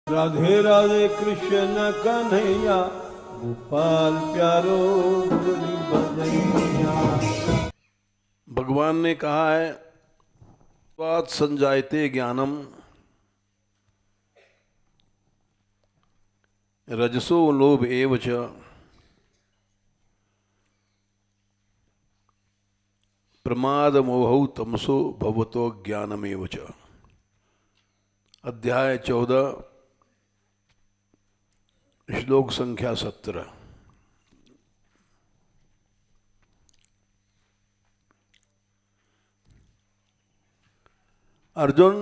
राधे राधे कृष्ण कन्हैया, गोपाल प्यारो मुरली बजैया। भगवान ने कहा है स्वात् संजायते ज्ञानम रजसो लोभ एव च प्रमाद मोहौ तमसो भवतो ज्ञानमेव च। अध्याय 14 श्लोक संख्या 17। अर्जुन,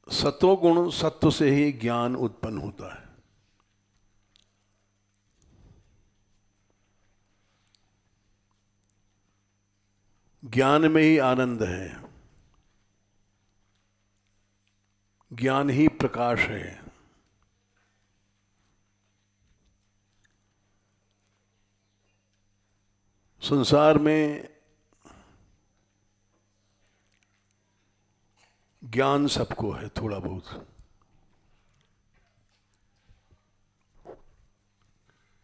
सत्वगुण सत्व से ही ज्ञान उत्पन्न होता है। ज्ञान में ही आनंद है, ज्ञान ही प्रकाश है। संसार में ज्ञान सबको है, थोड़ा बहुत।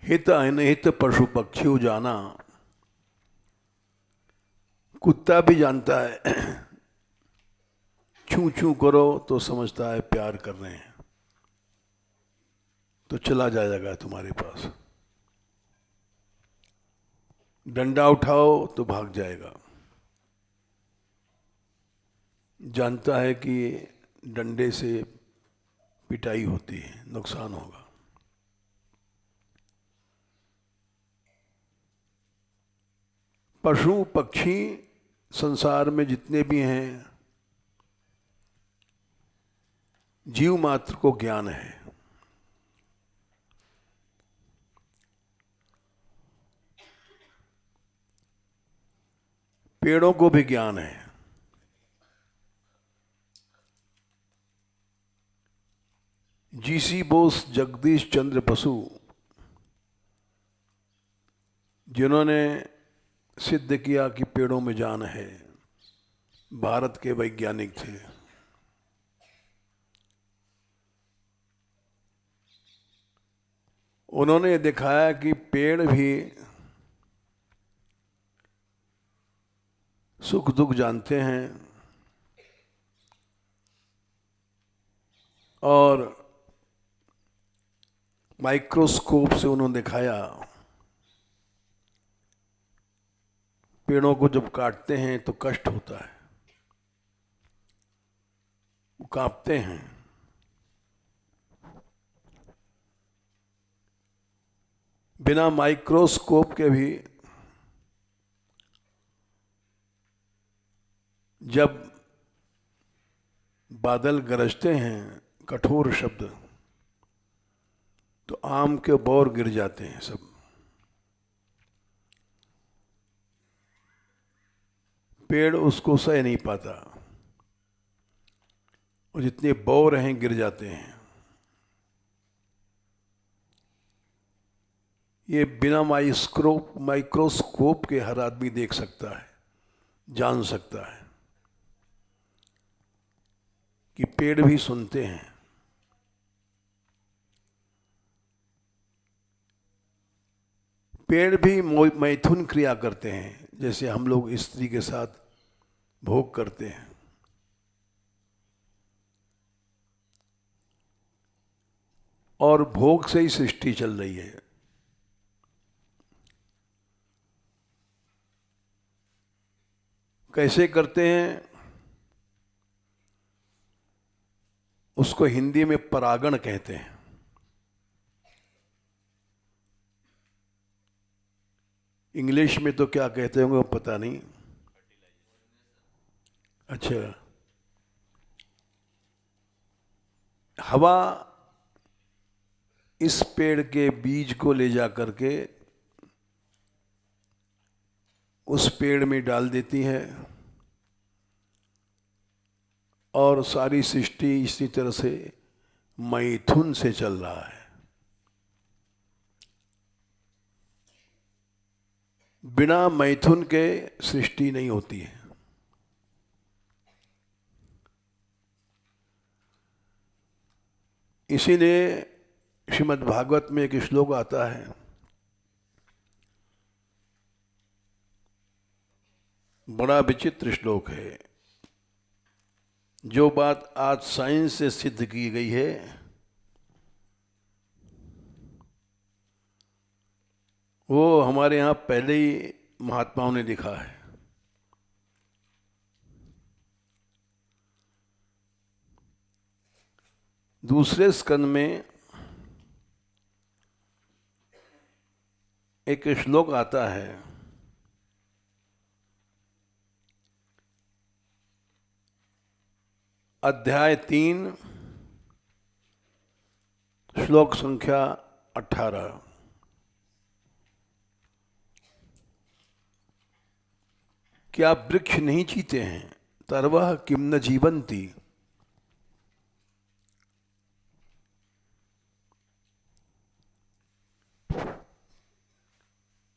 हित अनहित पशु पक्षी जाना, कुत्ता भी जानता है। छू छू करो तो समझता है प्यार कर रहे हैं, तो चला जाएगा तुम्हारे पास। डंडा उठाओ तो भाग जाएगा, जानता है कि डंडे से पिटाई होती है, नुकसान होगा। पशु पक्षी संसार में जितने भी हैं, जीव मात्र को ज्ञान है। पेड़ों को भी ज्ञान है। जीसी बोस, जगदीश चंद्र बसु, जिन्होंने सिद्ध किया कि पेड़ों में जान है, भारत के वैज्ञानिक थे। उन्होंने दिखाया कि पेड़ भी सुख दुख जानते हैं और माइक्रोस्कोप से उन्होंने दिखाया पेड़ों को जब काटते हैं तो कष्ट होता है, वो कांपते हैं। बिना माइक्रोस्कोप के भी जब बादल गरजते हैं, कठोर शब्द, तो आम के बौर गिर जाते हैं सब। पेड़ उसको सह नहीं पाता और जितने बौर हैं गिर जाते हैं। ये बिना माइक्रोस्कोप के हर आदमी देख सकता है, जान सकता है कि पेड़ भी सुनते हैं। पेड़ भी मैथुन क्रिया करते हैं, जैसे हम लोग स्त्री के साथ भोग करते हैं। और भोग से ही सृष्टि चल रही है। कैसे करते हैं उसको हिंदी में परागण कहते हैं। इंग्लिश में तो क्या कहते होंगे पता नहीं। अच्छा, हवा इस पेड़ के बीज को ले जा करके उस पेड़ में डाल देती है और सारी सृष्टि इसी तरह से मैथुन से चल रहा है। बिना मैथुन के सृष्टि नहीं होती है। इसीलिए श्रीमद् भागवत में एक श्लोक आता है, बड़ा विचित्र श्लोक है। जो बात आज साइंस से सिद्ध की गई है वो हमारे यहाँ पहले ही महात्माओं ने लिखा है। दूसरे स्कंद में एक श्लोक आता है, अध्याय 3 श्लोक संख्या 18। क्या वृक्ष नहीं जीते हैं? तरवः किम न जीवन्ति।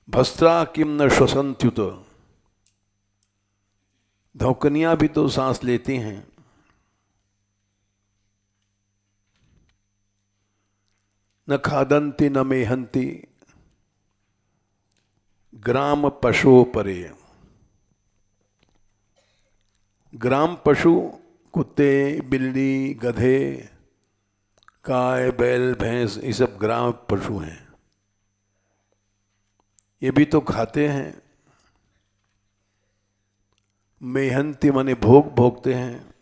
भस्त्रा किम न श्वसन्त्युत। धौकनियां भी तो सांस लेती हैं। न खादन्ति न मेहन्ति ग्राम पशु परे। ग्राम पशु कुत्ते, बिल्ली, गधे, गाय, बैल, भैंस, ये सब ग्राम पशु हैं। ये भी तो खाते हैं। मेहनती माने भोगते हैं।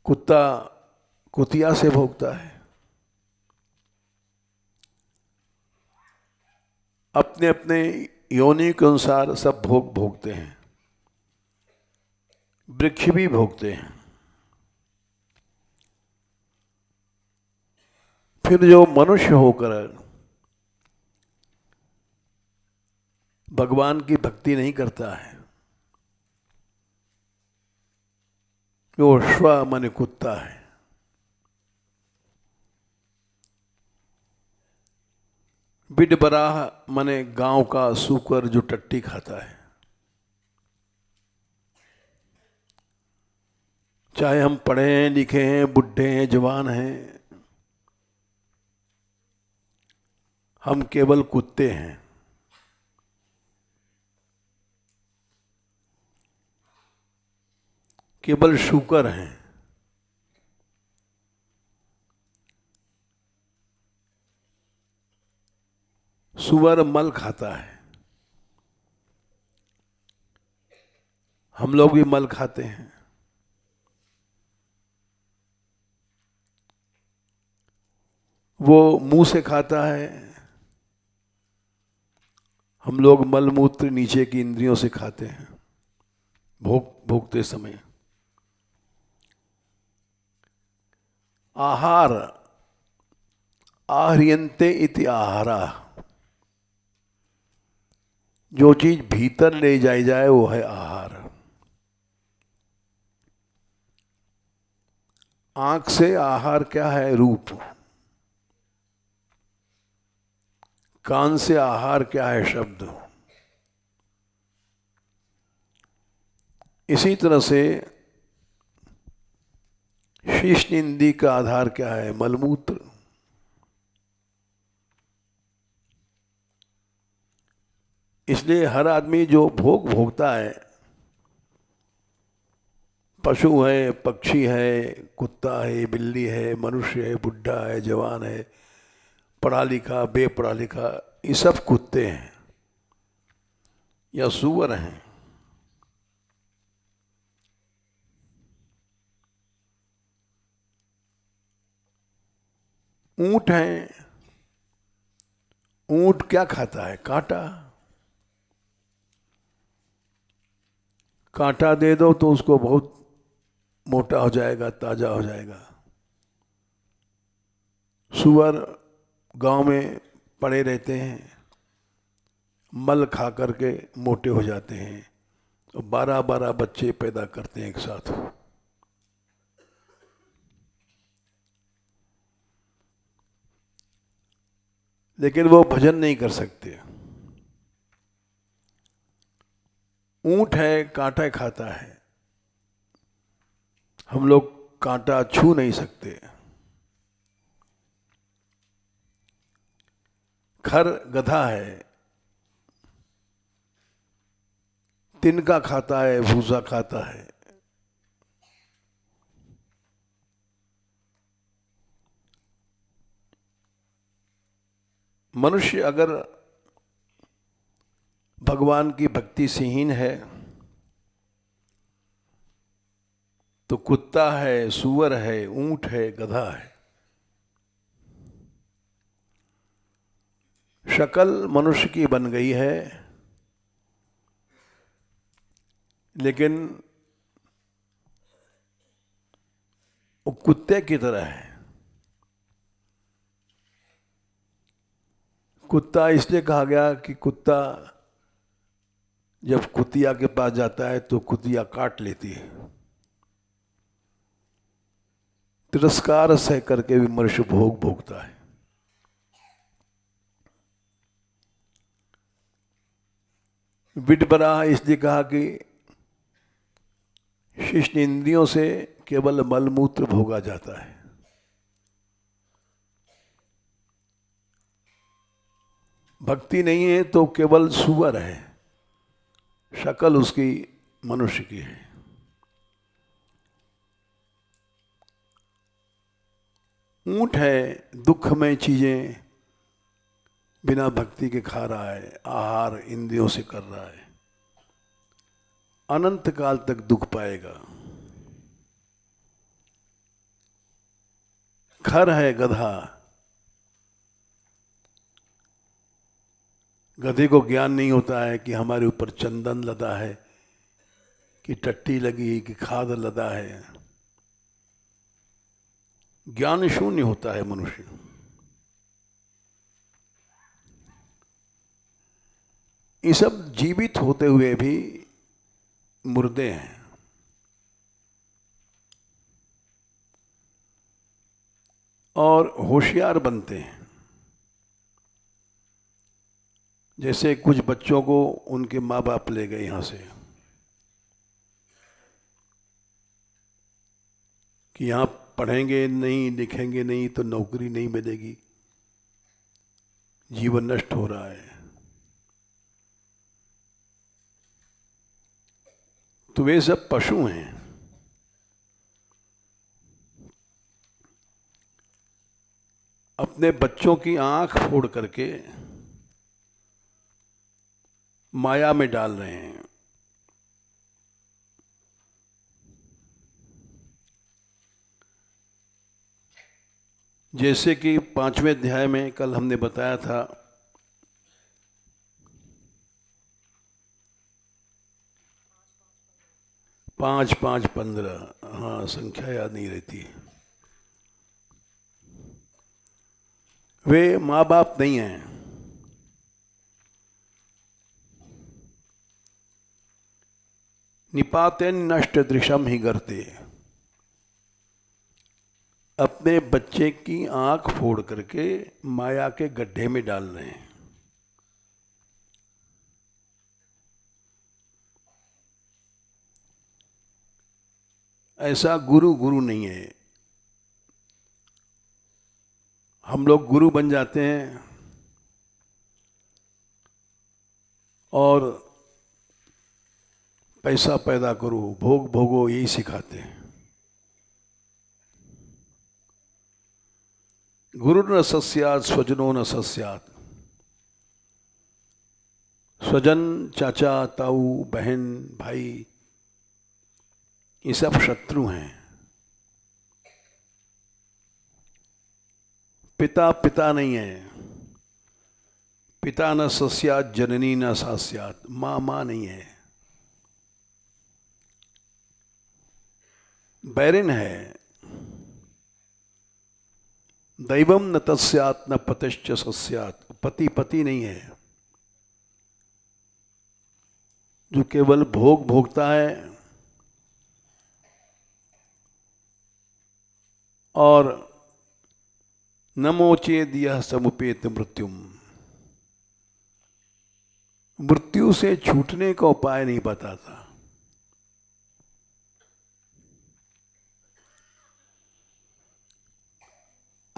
कुत्ता कुतिया से भोगता है। अपने अपने योनि के अनुसार सब भोगते हैं। वृक्ष भी भोगते हैं। फिर जो मनुष्य होकर भगवान की भक्ति नहीं करता है, वो श्व माने कुत्ता है। बिडबराह माने गांव का सूकर जो टट्टी खाता है। चाहे हम पढ़े हैं, लिखे हैं, बुढ़े हैं, जवान हैं, हम केवल कुत्ते हैं। केवल शूकर हैं। सुअर मल खाता है। हम लोग भी मल खाते हैं। वो मुंह से खाता है। हम लोग मल मूत्र नीचे की इंद्रियों से खाते हैं भोगते समय। आहार आह्रियन्ते इति आहारा। जो चीज भीतर ले जाई जाए वो है आहार। आंख से आहार क्या है? रूप। कान से आहार क्या है? शब्द। इसी तरह से शीर्षनिंदी का आधार क्या है? मलमूत्र। इसलिए हर आदमी जो भोगता है, पशु है, पक्षी है, कुत्ता है, बिल्ली है, मनुष्य है, बुढ़ा है, जवान है, पढ़ा लिखा, बेपढ़ा लिखा, ये सब कुत्ते हैं या सूअर हैं। ऊंट है। ऊंट क्या खाता है? कांटा। कांटा दे दो तो उसको बहुत मोटा हो जाएगा, ताजा हो जाएगा। सूअर गांव में पड़े रहते हैं, मल खा करके मोटे हो जाते हैं और 12-12 बच्चे पैदा करते हैं एक साथ। लेकिन वो भजन नहीं कर सकते। ऊंट है, कांटा खाता है, हम लोग कांटा छू नहीं सकते। खर गधा है, तिनका खाता है, भूसा खाता है। मनुष्य अगर भगवान की भक्ति से हीन है तो कुत्ता है, सूअर है, ऊंट है, गधा है। शक्ल मनुष्य की बन गई है, लेकिन वो कुत्ते की तरह है। कुत्ता इसलिए कहा गया कि कुत्ता जब कुतिया के पास जाता है तो कुतिया काट लेती है। तिरस्कार सह करके भी मनुष्य भोग भोगता है। विटबरा इसलिए कहा कि शिष्ट इंद्रियों से केवल मलमूत्र भोगा जाता है। भक्ति नहीं है तो केवल सुअर है, शक्ल उसकी मनुष्य की है। ऊंट है, दुख में चीजें बिना भक्ति के खा रहा है, आहार इंद्रियों से कर रहा है, अनंत काल तक दुख पाएगा। खर है गधा, गधे को ज्ञान नहीं होता है कि हमारे ऊपर चंदन लदा है, कि टट्टी लगी, कि खाद लदा है। ज्ञान शून्य होता है मनुष्य। ये सब जीवित होते हुए भी मुर्दे हैं। और होशियार बनते हैं। जैसे कुछ बच्चों को उनके माँ बाप ले गए यहाँ से कि यहाँ पढ़ेंगे नहीं, लिखेंगे नहीं तो नौकरी नहीं मिलेगी, जीवन नष्ट हो रहा है। तो वे सब पशु हैं। अपने बच्चों की आंख फोड़ करके माया में डाल रहे हैं। जैसे कि 5वें अध्याय में कल हमने बताया था, 5, 5, 15, हाँ संख्या याद नहीं रहती। वे माँ बाप नहीं हैं। निपातेन नष्ट दृशम ही करते, अपने बच्चे की आंख फोड़ करके माया के गड्ढे में डाल रहे हैं। ऐसा गुरु नहीं है। हम लोग गुरु बन जाते हैं और पैसा पैदा करो, भोग भोगो, यही सिखाते हैं। गुरु न सस्यात् स्वजनो न सस्यात्। स्वजन, चाचा, ताऊ, बहन, भाई, ये सब शत्रु हैं। पिता पिता नहीं है। पिता न सस्यात्, जननी न सास्यात्। माँ माँ नहीं है, बैरिन है। दैवम न तस्यात् न पतिश्च सस्यात्। पति पति नहीं है, जो केवल भोग भोगता है और नमोचेद यह समुपेत मृत्युम। मृत्यु से छूटने का उपाय नहीं बताता।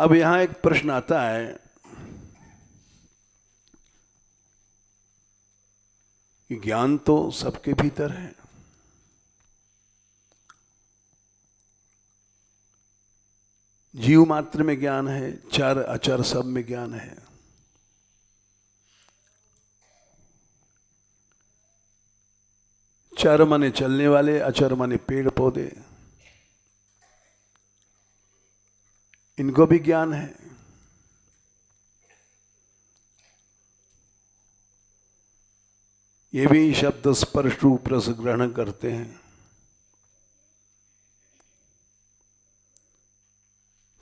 अब यहां एक प्रश्न आता है कि ज्ञान तो सबके भीतर है, जीव मात्र में ज्ञान है, चर अचर सब में ज्ञान है। चर माने चलने वाले, अचर माने पेड़ पौधे, इनको भी ज्ञान है। ये भी शब्द स्पर्श रूप रस ग्रहण करते हैं।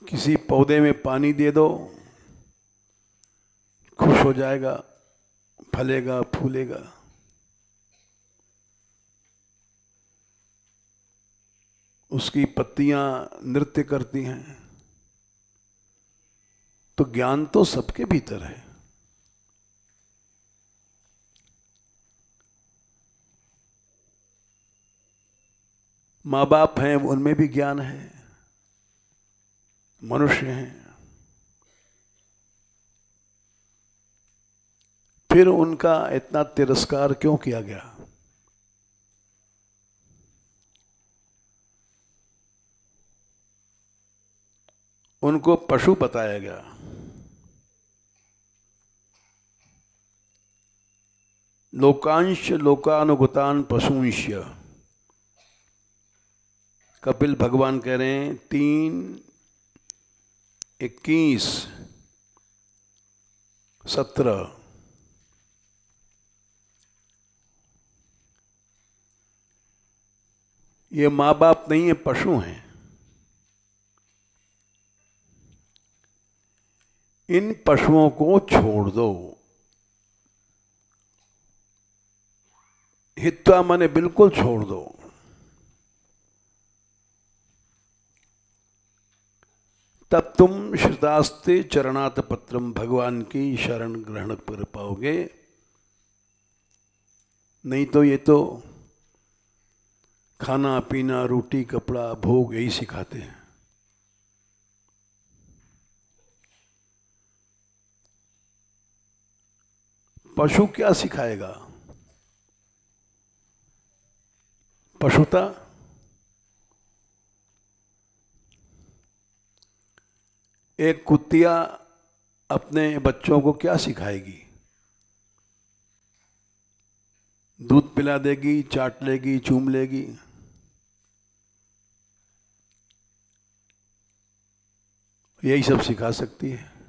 किसी पौधे में पानी दे दो, खुश हो जाएगा, फलेगा, फूलेगा। उसकी पत्तियां नृत्य करती हैं। तो ज्ञान तो सबके भीतर है। माँ बाप हैं, उनमें भी ज्ञान है, मनुष्य हैं। फिर उनका इतना तिरस्कार क्यों किया गया? उनको पशु बताया गया। लोकांश लोकानुगतान पशुंश, कपिल भगवान कह रहे हैं 3:21-17। ये माँ बाप नहीं है, पशु हैं। इन पशुओं को छोड़ दो। हित्वा माने बिल्कुल छोड़ दो। तब तुम श्रुतास्ते चरणात पत्रम, भगवान की शरण ग्रहण कर पाओगे। नहीं तो ये तो खाना पीना, रोटी कपड़ा, भोग यही सिखाते हैं। पशु क्या सिखाएगा? पशुता। एक कुत्तिया अपने बच्चों को क्या सिखाएगी? दूध पिला देगी, चाट लेगी, चूम लेगी। यही सब सिखा सकती है।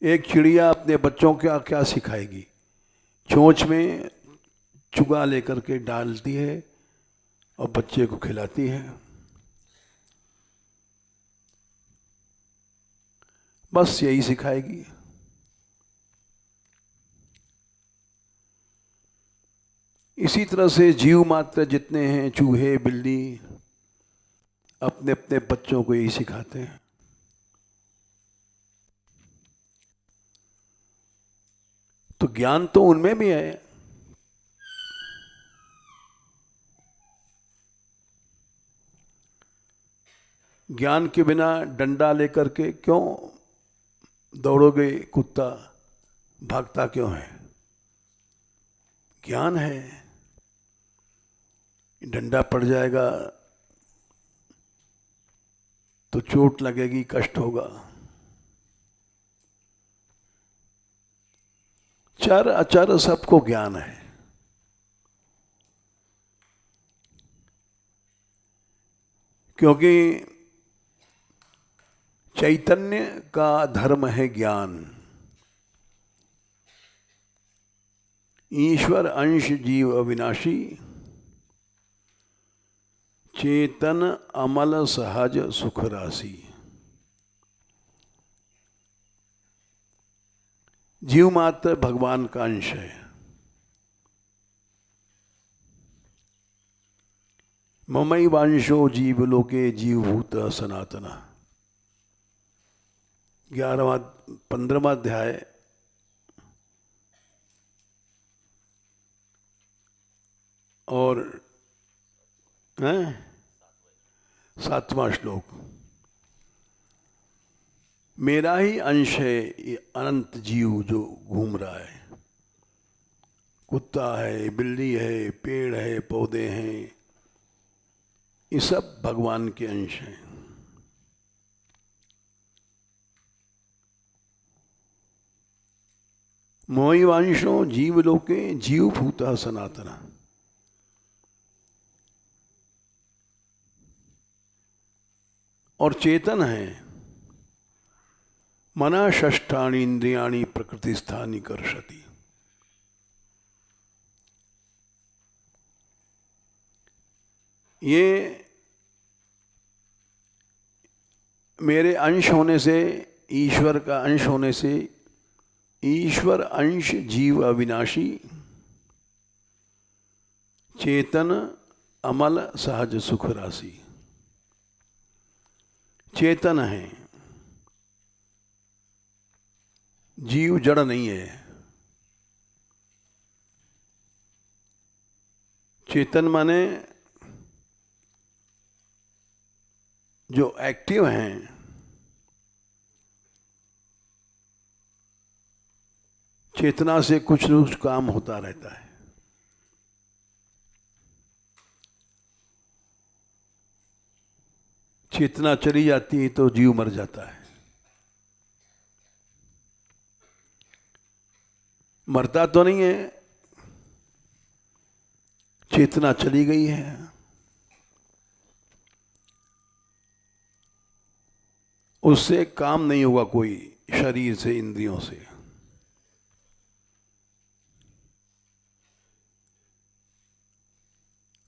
एक चिड़िया अपने बच्चों को क्या सिखाएगी? चोंच में चुगा लेकर के डालती है और बच्चे को खिलाती है। बस यही सिखाएगी। इसी तरह से जीव मात्र जितने हैं, चूहे, बिल्ली, अपने अपने बच्चों को यही सिखाते हैं। तो ज्ञान तो उनमें भी है। ज्ञान के बिना डंडा लेकर के क्यों दौड़ोगे? कुत्ता भागता क्यों है? ज्ञान है। डंडा पड़ जाएगा तो चोट लगेगी, कष्ट होगा। चर अचर सबको ज्ञान है। क्योंकि चैतन्य का धर्म है ज्ञान। ईश्वर अंश जीव अविनाशी, चेतन अमल सहज सुख राशि। जीव मात्र भगवान का अंश है। ममई वांशो जीव लोके जीवभूत सनातन। 15वां अध्याय और हैं 7वां श्लोक। मेरा ही अंश है ये अनंत जीव जो घूम रहा है, कुत्ता है, बिल्ली है, पेड़ है, पौधे हैं, ये सब भगवान के अंश हैं। मोहिवांशो जीवलोके जीवभूतः सनातन। और चेतन है मना षष्ठानि इंद्रियाणि प्रकृति स्थानी कर्षति। ये मेरे अंश होने से, ईश्वर का अंश होने से, ईश्वर अंश जीव अविनाशी, चेतन अमल सहज सुख राशि। चेतन है, जीव जड़ नहीं है। चेतन माने जो एक्टिव हैं, चेतना से कुछ न कुछ काम होता रहता है। चेतना चली जाती है तो जीव मर जाता है। मरता तो नहीं है, चेतना चली गई है। उससे काम नहीं होगा कोई, शरीर से, इंद्रियों से।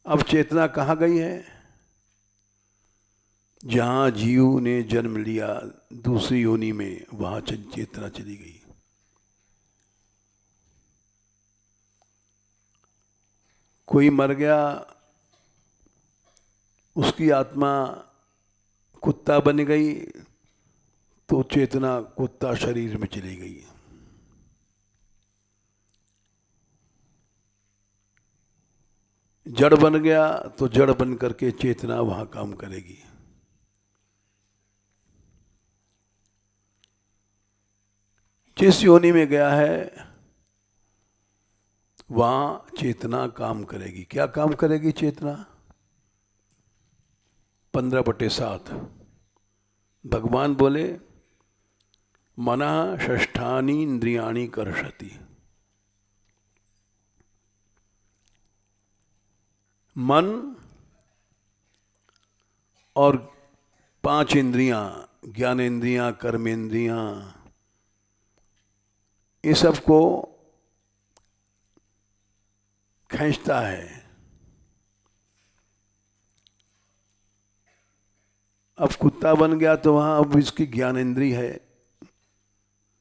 अब चेतना कहाँ गई है? जहां जीव ने जन्म लिया दूसरी योनि में, वहां चेतना चली गई। कोई मर गया, उसकी आत्मा कुत्ता बन गई, तो चेतना कुत्ता शरीर में चली गई। जड़ बन गया तो जड़ बन करके चेतना वहां काम करेगी। जिस योनि में गया है वहां चेतना काम करेगी। क्या काम करेगी चेतना? 15/7 भगवान बोले मना षष्ठानि इंद्रियाणि कर्षति। मन और 5 इंद्रियां, ज्ञानेंद्रियां, कर्मेंद्रियां, ये सबको खींचता है। अब कुत्ता बन गया तो वहां अब इसकी ज्ञानेंद्रिय है,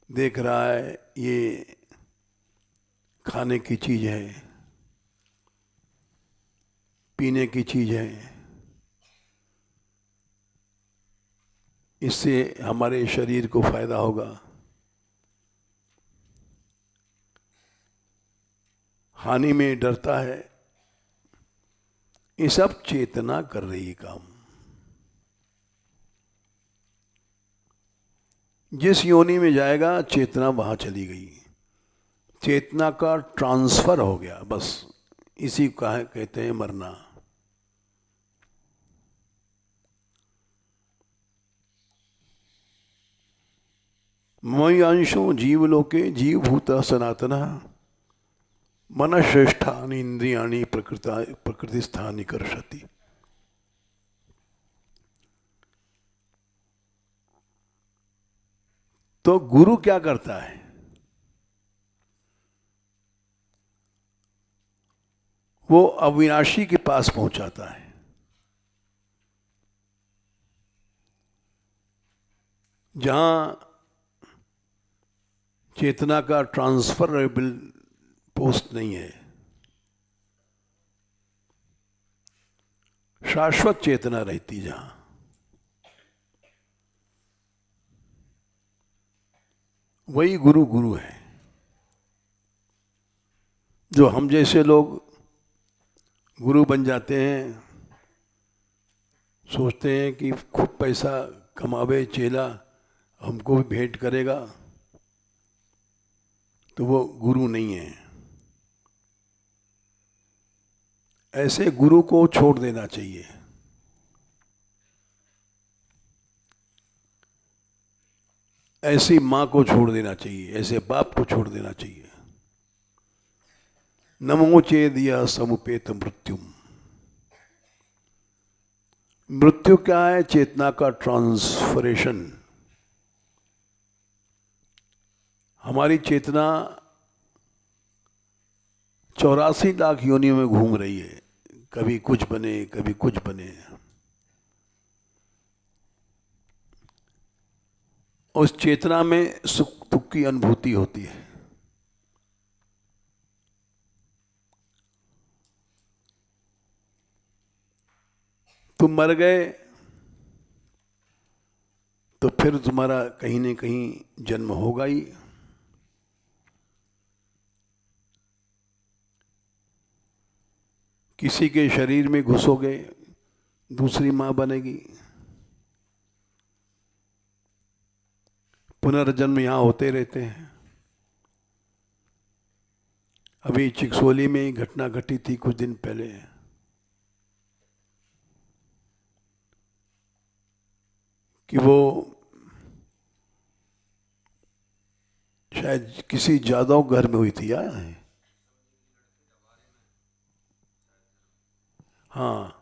देख रहा है ये खाने की चीज है, पीने की चीज है, इससे हमारे शरीर को फायदा होगा। हानि में डरता है। ये सब चेतना कर रही है काम। जिस योनि में जाएगा चेतना वहां चली गई। चेतना का ट्रांसफर हो गया, बस इसी का कहते हैं मरना। मयि अंशो जीवलोके जीवभूतः सनातनः मन श्रेष्ठानि इंद्रियाणि प्रकृति स्थानी कर्षति। तो गुरु क्या करता है? वो अविनाशी के पास पहुंचाता है। जहां चेतना का ट्रांसफरेबल पोस्ट नहीं है, शाश्वत चेतना रहती जहां, वही गुरु गुरु है। जो हम जैसे लोग गुरु बन जाते हैं, सोचते हैं कि खूब पैसा कमावे चेला हमको भी भेंट करेगा, तो वो गुरु नहीं है। ऐसे गुरु को छोड़ देना चाहिए। ऐसी माँ को छोड़ देना चाहिए, ऐसे बाप को छोड़ देना चाहिए। नमो चेदिया समुपेत मृत्युम। मृत्यु क्या है? चेतना का ट्रांसफरेशन। हमारी चेतना 84 लाख योनियों में घूम रही है, कभी कुछ बने कभी कुछ बने। उस चेतना में सुख दुख की अनुभूति होती है। तुम मर गए तो फिर तुम्हारा कहीं न कहीं जन्म होगा ही। किसी के शरीर में घुसोगे, दूसरी माँ बनेगी। पुनर्जन्म यहाँ होते रहते हैं। अभी चिकसोली में ही घटना घटी थी कुछ दिन पहले, कि वो शायद किसी जादव घर में हुई थी या हाँ,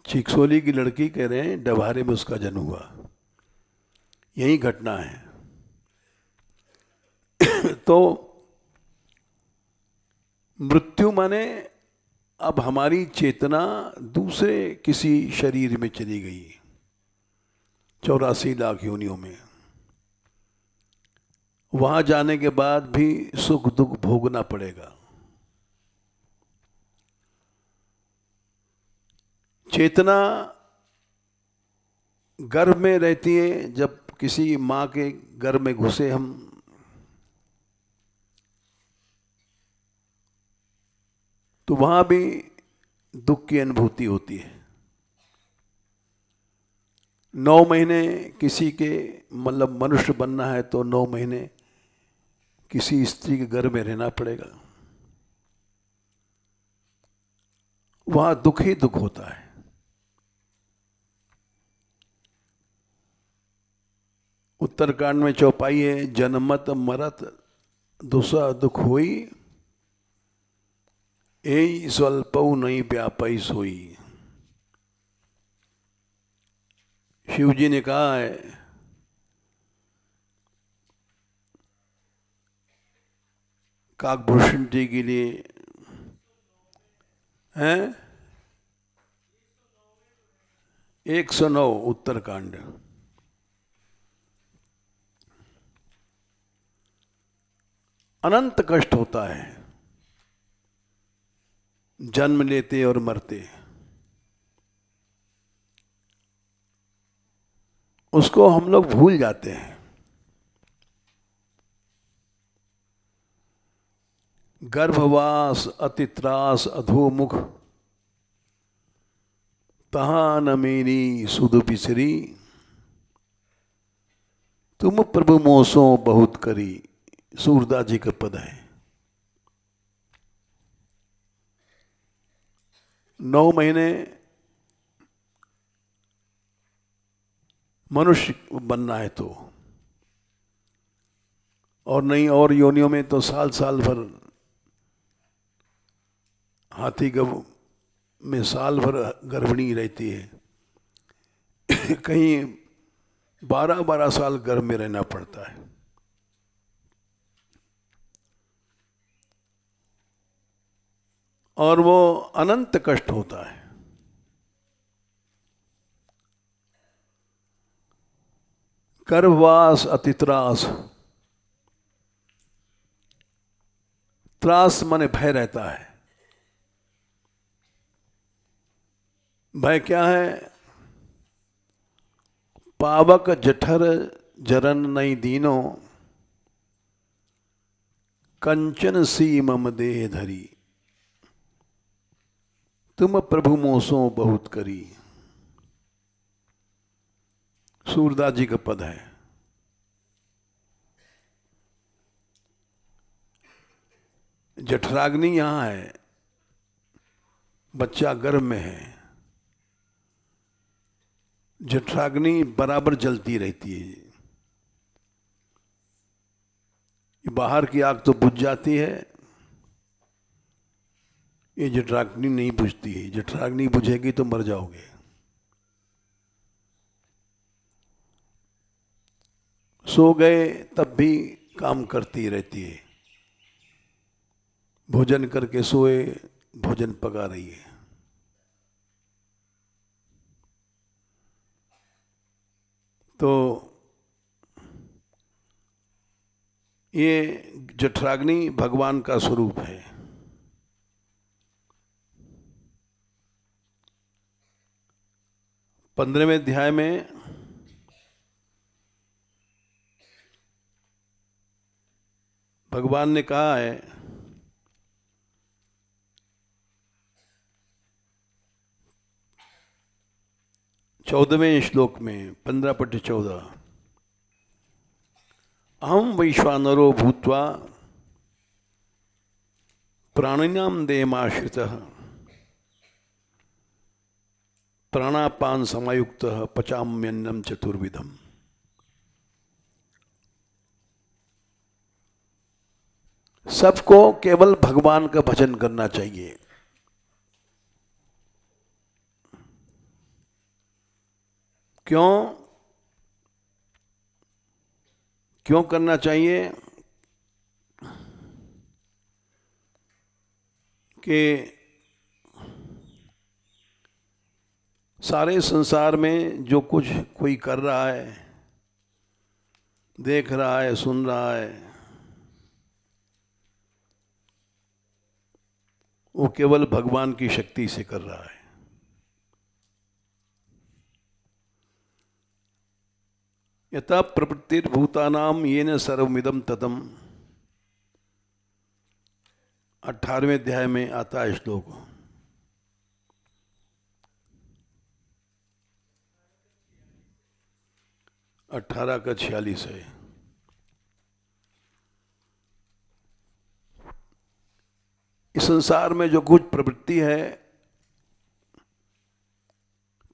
चिकसोली की लड़की कह रहे हैं डभारे में उसका जन्म हुआ। यही घटना है। तो मृत्यु माने अब हमारी चेतना दूसरे किसी शरीर में चली गई, 84 लाख योनियों में। वहां जाने के बाद भी सुख दुख भोगना पड़ेगा। चेतना गर्भ में रहती है। जब किसी माँ के गर्भ में घुसे हम, तो वहां भी दुख की अनुभूति होती है। 9 महीने किसी के मतलब मनुष्य बनना है तो 9 महीने किसी स्त्री के गर्भ में रहना पड़ेगा। वहां दुख ही दुख होता है। उत्तरकांड में चौपाई है, जन्मत मरत दूसरा दुख हुई, ए स्वल्पऊ नहीं व्यापई सोई। शिव जी ने कहा है काकभूषण जी के लिए, हैं 109 उत्तरकांड। अनंत कष्ट होता है जन्म लेते और मरते। उसको हम लोग भूल जाते हैं। गर्भवास अतित्रास अधोमुख, तहां न मेरी सुध बिसरी, तुम प्रभु मोसो बहुत करी। सूरदास जी का पद है। 9 महीने मनुष्य बनना है तो, और नहीं और योनियों में तो साल साल भर, हाथी गर्भ में साल भर गर्भिणी रहती है। कहीं 12-12 साल गर्भ में रहना पड़ता है। और वो अनंत कष्ट होता है। गर्भवास अतित्रास, त्रास माने भय रहता है। भय क्या है? पावक जठर जरन नहीं दीनो, कंचन सी मम देह धरी, तुम प्रभु मोसो बहुत करी। सूरदास जी का पद है। जठराग्नि यहाँ है, बच्चा गर्भ में है, जठराग्नि बराबर जलती रहती है। बाहर की आग तो बुझ जाती है, ये जठराग्नि नहीं बुझती है। जठराग्नि बुझेगी तो मर जाओगे। सो गए तब भी काम करती रहती है। भोजन करके सोए, भोजन पका रही है। तो ये जठराग्नि भगवान का स्वरूप है। पंद्रहवें अध्याय में भगवान ने कहा है, चौदहवें श्लोक में 15/14, अहम वैश्वानरो भूत्वा प्राणिनां देहमाश्रितः प्राणापान समायुक्तः पचाम्यन्नम चतुर्विधम। सबको केवल भगवान का भजन करना चाहिए। क्यों क्यों करना चाहिए? कि सारे संसार में जो कुछ कोई कर रहा है, देख रहा है, सुन रहा है, वो केवल भगवान की शक्ति से कर रहा है। यथा प्रवृत्तिर्भूतानां येन सर्वमिदं ततम्, 18वें अध्याय में आता है श्लोक, 18 का 46 है। इस संसार में जो कुछ प्रवृत्ति है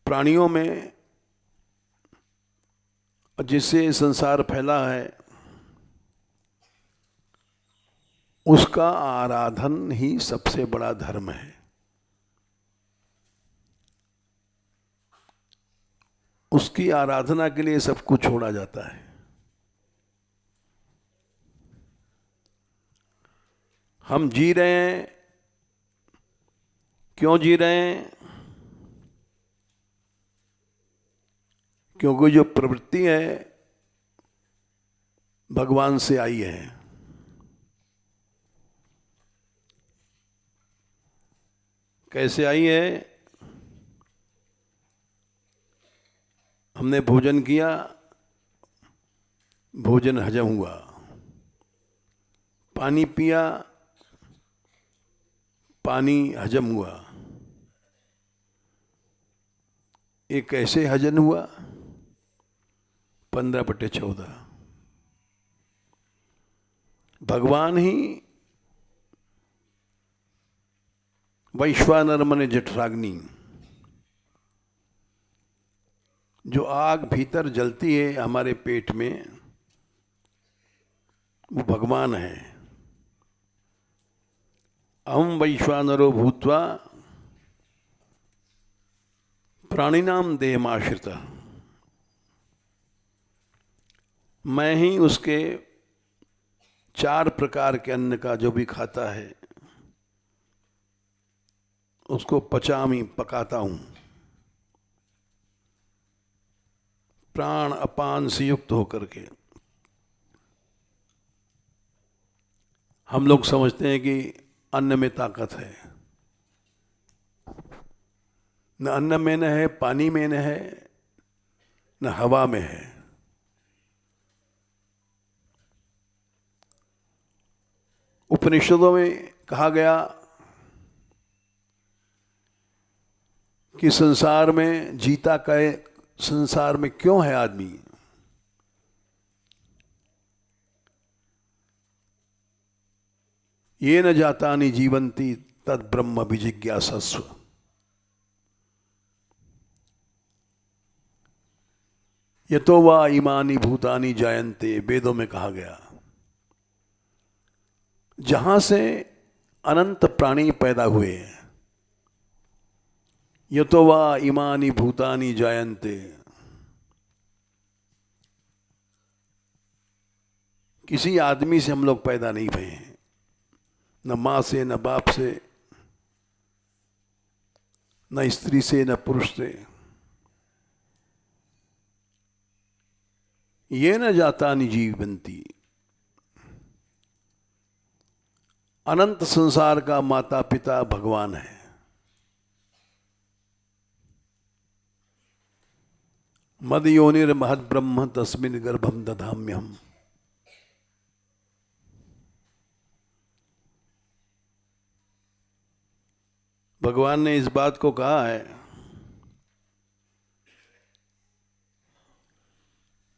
प्राणियों में, जिससे संसार फैला है, उसका आराधन ही सबसे बड़ा धर्म है। उसकी आराधना के लिए सब कुछ छोड़ा जाता है। हम जी रहे हैं, क्यों जी रहे हैं? क्योंकि जो प्रवृत्ति है भगवान से आई है। कैसे आई है? हमने भोजन किया, भोजन हजम हुआ, पानी पिया, पानी हजम हुआ। ये कैसे हजम हुआ? 15/14। भगवान ही वैश्वानर माने जठराग्नि, जो आग भीतर जलती है हमारे पेट में, वो भगवान है। अहम वैश्वानरो भूत्वा प्राणिनां देहमाश्रितः, मैं ही उसके 4 प्रकार के अन्न का जो भी खाता है उसको पचामी, पकाता हूं। प्राण अपान से युक्त होकर के। हम लोग समझते हैं कि अन्न में ताकत है। न अन्न में न है, पानी में न है, न हवा में है। उपनिषदों में कहा गया कि संसार में जीता संसार में क्यों है आदमी? ये न जातानि जीवंती तद ब्रह्म विजिज्ञासस्व। यतो वा इमानि भूतानि जायन्ते, वेदों में कहा गया। जहां से अनंत प्राणी पैदा हुए, यतो वा इमानि भूतानि जायन्ते, किसी आदमी से हम लोग पैदा नहीं भये हैं, न माँ से, न बाप से, न स्त्री से, न पुरुष से। ये न जातानि जीवंती, अनंत संसार का माता पिता भगवान है। मद योनिर महद ब्रह्म तस्मिन् गर्भम दधाम्यहम्। भगवान ने इस बात को कहा है,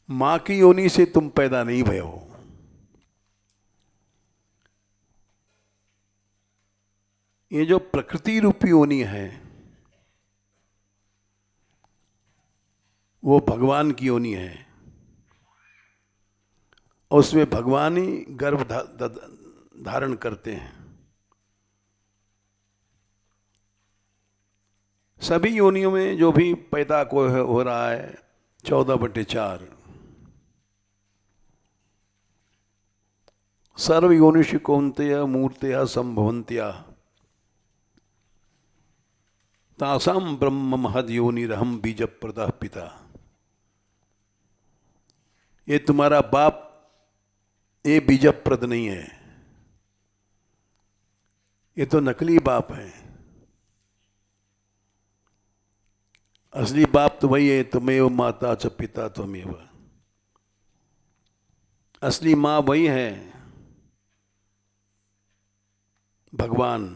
मां की योनि से तुम पैदा नहीं भये हो। ये जो प्रकृति रूपी योनि है वो भगवान की योनि है, और उसमें भगवान ही गर्भ धारण करते हैं। सभी योनियों में जो भी पैदा को हो रहा है 14/4, सर्व योनिषु कौन्तेय मूर्तयः संभवन्त्यः तासाम ब्रह्म महद योनिरहम बीजप्रदः पिता। ये तुम्हारा बाप ये बीजप्रद नहीं है, ये तो नकली बाप है। असली बाप तो वही है, त्वमेव माता च पिता त्वमेव। असली माँ वही है, भगवान।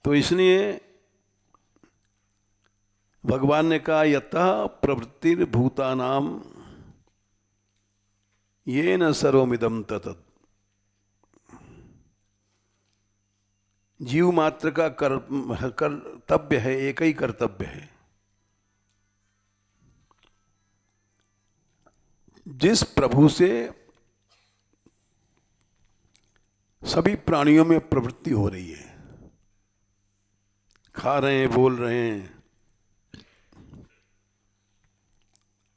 तो इसलिए भगवान ने कहा यतः प्रवृत्तिर्भूतानां येन सर्वमिदं ततत्। जीव मात्र का कर्तव्य है, एक ही कर्तव्य है, जिस प्रभु से सभी प्राणियों में प्रवृत्ति हो रही है, खा रहे हैं, बोल रहे हैं,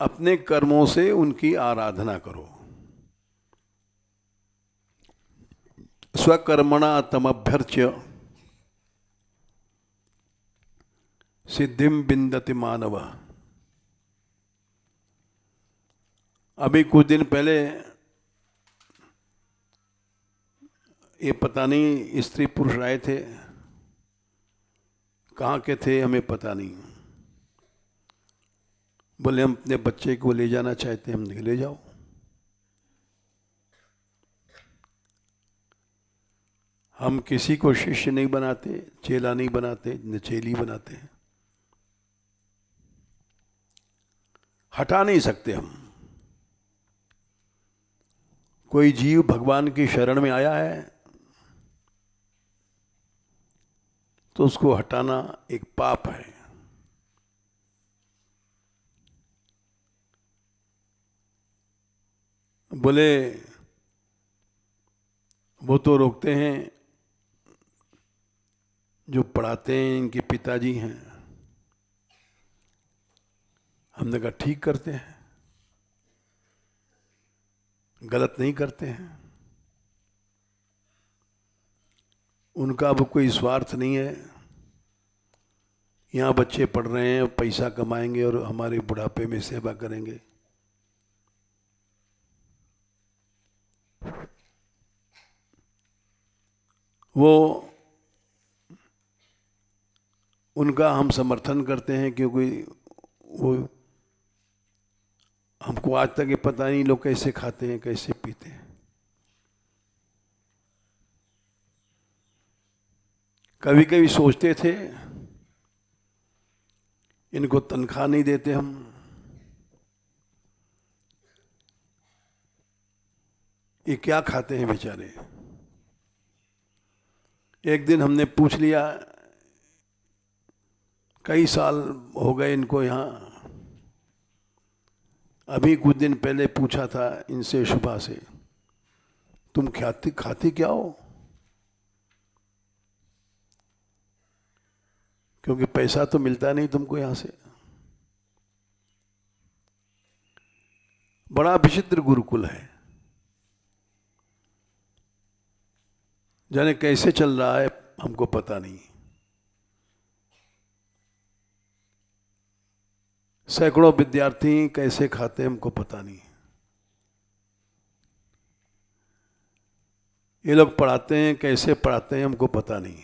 अपने कर्मों से उनकी आराधना करो। स्वकर्मणा तमभ्यर्च्य सिद्धिम विन्दति मानव। अभी कुछ दिन पहले ये पता नहीं स्त्री पुरुष आए थे, कहाँ के थे हमें पता नहीं। बोले हम अपने बच्चे को ले जाना चाहते हैं। हम ले जाओ। हम किसी को शिष्य नहीं बनाते, चेला नहीं बनाते, न चेली बनाते हैं। हटा नहीं सकते हम। कोई जीव भगवान की शरण में आया है तो उसको हटाना एक पाप है। बोले वो तो रोकते हैं, जो पढ़ाते हैं इनके पिताजी हैं। हमने कहा ठीक करते हैं, गलत नहीं करते हैं। उनका अब कोई स्वार्थ नहीं है। यहाँ बच्चे पढ़ रहे हैं, पैसा कमाएंगे और हमारे बुढ़ापे में सेवा करेंगे। वो उनका हम समर्थन करते हैं, क्योंकि वो हमको आज तक ये पता नहीं लोग कैसे खाते हैं, कैसे पीते हैं। कभी कभी सोचते थे इनको तनख्वाह नहीं देते हम, ये क्या खाते हैं बेचारे। एक दिन हमने पूछ लिया, कई साल हो गए इनको यहाँ, अभी कुछ दिन पहले पूछा था इनसे सुबह से, तुम खाती क्या हो? क्योंकि पैसा तो मिलता नहीं तुमको यहाँ से। बड़ा विचित्र गुरुकुल है, जाने कैसे चल रहा है हमको पता नहीं। सैकड़ों विद्यार्थी कैसे खाते हैं हमको पता नहीं। ये लोग पढ़ाते हैं, कैसे पढ़ाते हैं हमको पता नहीं।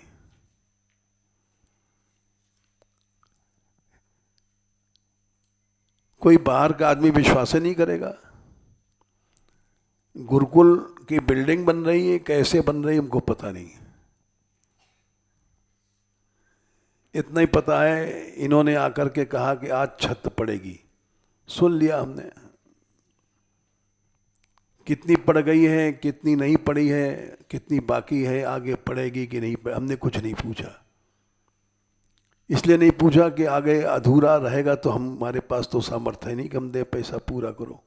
कोई बाहर का आदमी विश्वास नहीं करेगा। गुरुकुल की बिल्डिंग बन रही है, कैसे बन रही है हमको पता नहीं। इतना ही पता है इन्होंने आकर के कहा कि आज छत पड़ेगी, सुन लिया हमने। कितनी पड़ गई है, कितनी नहीं पड़ी है, कितनी बाकी है, आगे पड़ेगी कि नहीं, हमने कुछ नहीं पूछा। इसलिए नहीं पूछा कि आगे अधूरा रहेगा तो हमारे पास तो सामर्थ्य नहीं कि हम दे पैसा पूरा करो।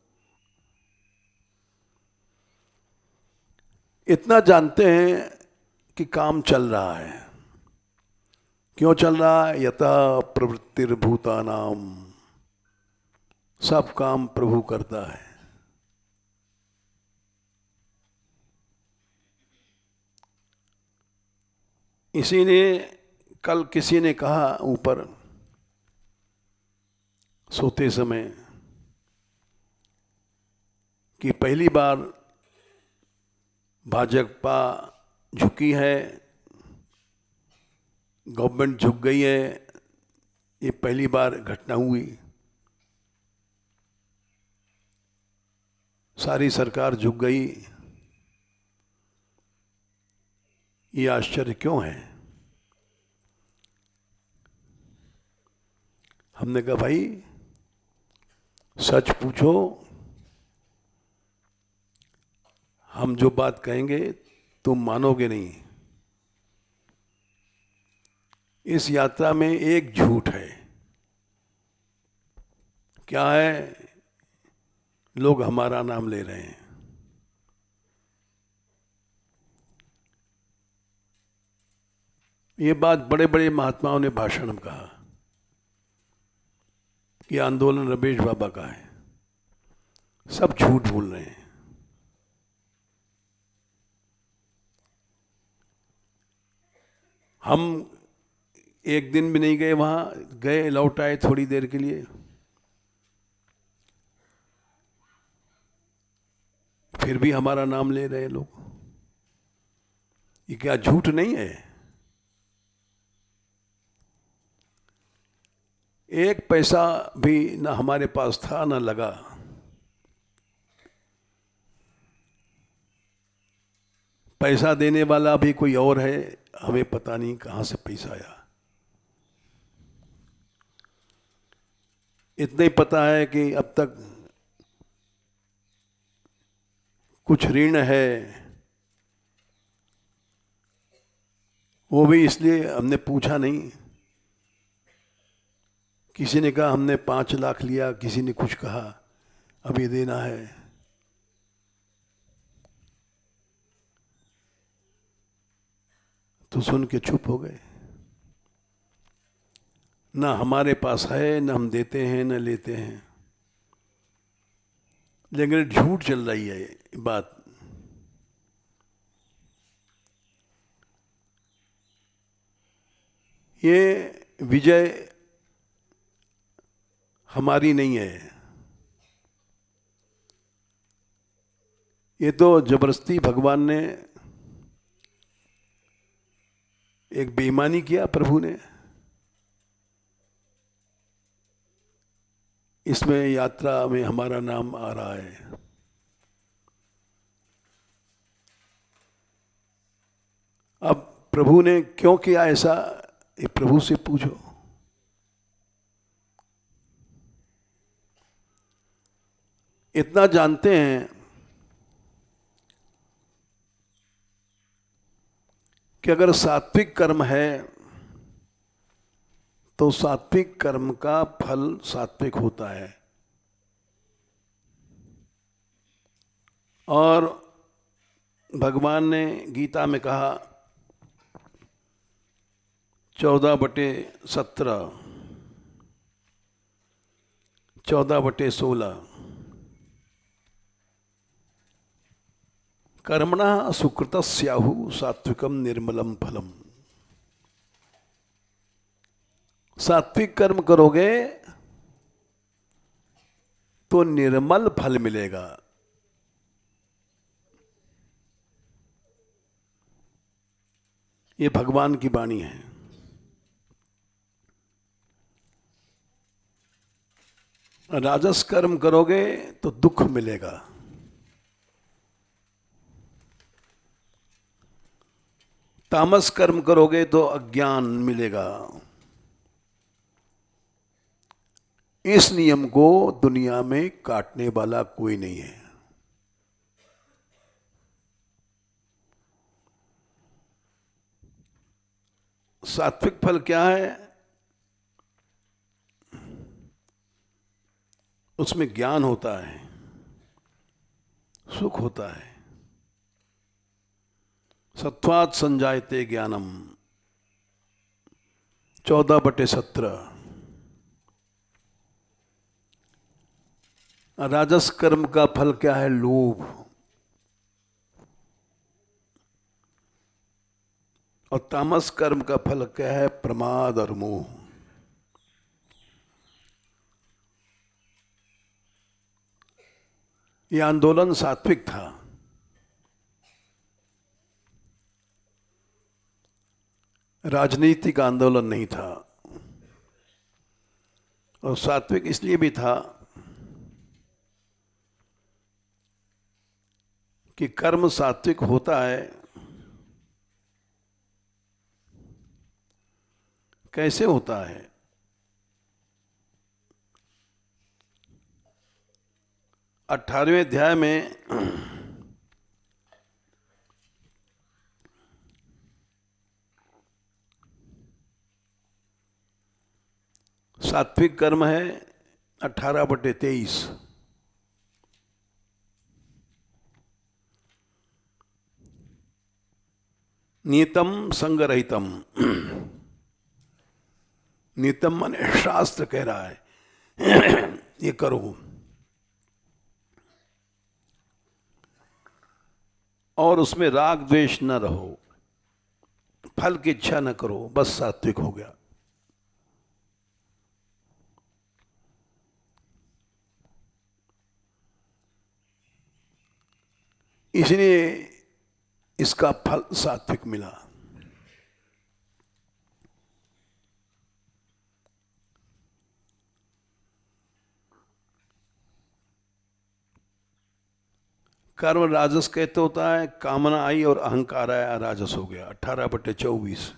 इतना जानते हैं कि काम चल रहा है। क्यों चल रहा है? यथा प्रवृत्तिर्भूतानाम, सब काम प्रभु करता है। इसी ने कल किसी ने कहा ऊपर सोते समय कि पहली बार भाजपा झुकी है, गवर्नमेंट झुक गई है, ये पहली बार घटना हुई। सारी सरकार झुक गई, ये आश्चर्य क्यों है? हमने कहा भाई सच पूछो, हम जो बात कहेंगे तुम मानोगे नहीं। इस यात्रा में एक झूठ है। क्या है? लोग हमारा नाम ले रहे हैं। ये बात बड़े बड़े महात्माओं ने भाषण में कहा कि आंदोलन रमेश बाबा का है। सब झूठ बोल रहे हैं। हम एक दिन भी नहीं गए वहां, गए लौट आए थोड़ी देर के लिए, फिर भी हमारा नाम ले रहे लोग। ये क्या झूठ नहीं है? एक पैसा भी ना हमारे पास था ना लगा। पैसा देने वाला भी कोई और है, हमें पता नहीं कहां से पैसा आया। इतना ही पता है कि अब तक कुछ ऋण है, वो भी इसलिए हमने पूछा नहीं। किसी ने कहा हमने 5 लाख लिया, किसी ने कुछ कहा अभी देना है। तो सुन के चुप हो गए। ना हमारे पास है, ना हम देते हैं, ना लेते हैं। लेकिन झूठ चल रही है बात। ये विजय हमारी नहीं है, ये तो जबरदस्ती भगवान ने एक बेईमानी किया प्रभु ने। इसमें यात्रा में हमारा नाम आ रहा है। अब प्रभु ने क्यों किया ऐसा, ये प्रभु से पूछो। इतना जानते हैं कि अगर सात्विक कर्म है तो सात्विक कर्म का फल सात्विक होता है। और भगवान ने गीता में कहा 14/17, 14/16, कर्मणः सुकृतस्याहु सात्विकम निर्मलम फलम। सात्विक कर्म करोगे तो निर्मल फल मिलेगा। ये भगवान की वाणी है। राजस कर्म करोगे तो दुख मिलेगा। तामस कर्म करोगे तो अज्ञान मिलेगा। इस नियम को दुनिया में काटने वाला कोई नहीं है। सात्विक फल क्या है? उसमें ज्ञान होता है, सुख होता है। सत्वात् संजायते ज्ञानम, 14/17। राजस कर्म का फल क्या है? लोभ। और तामस कर्म का फल क्या है? प्रमाद और मोह। यह आंदोलन सात्विक था। राजनीतिक आंदोलन नहीं था। और सात्विक इसलिए भी था कि कर्म सात्विक होता है। कैसे होता है? 18वें अध्याय में सात्विक कर्म है 18/23। नियतम संगरहितम। नियतम माने शास्त्र कह रहा है ये करो। और उसमें राग द्वेष न रहो, फल की इच्छा न करो, बस सात्विक हो गया। इसलिए इसका फल सात्विक मिला। कर्म राजस कहते होता है, कामना आई और अहंकार आया, राजस हो गया। 18/24।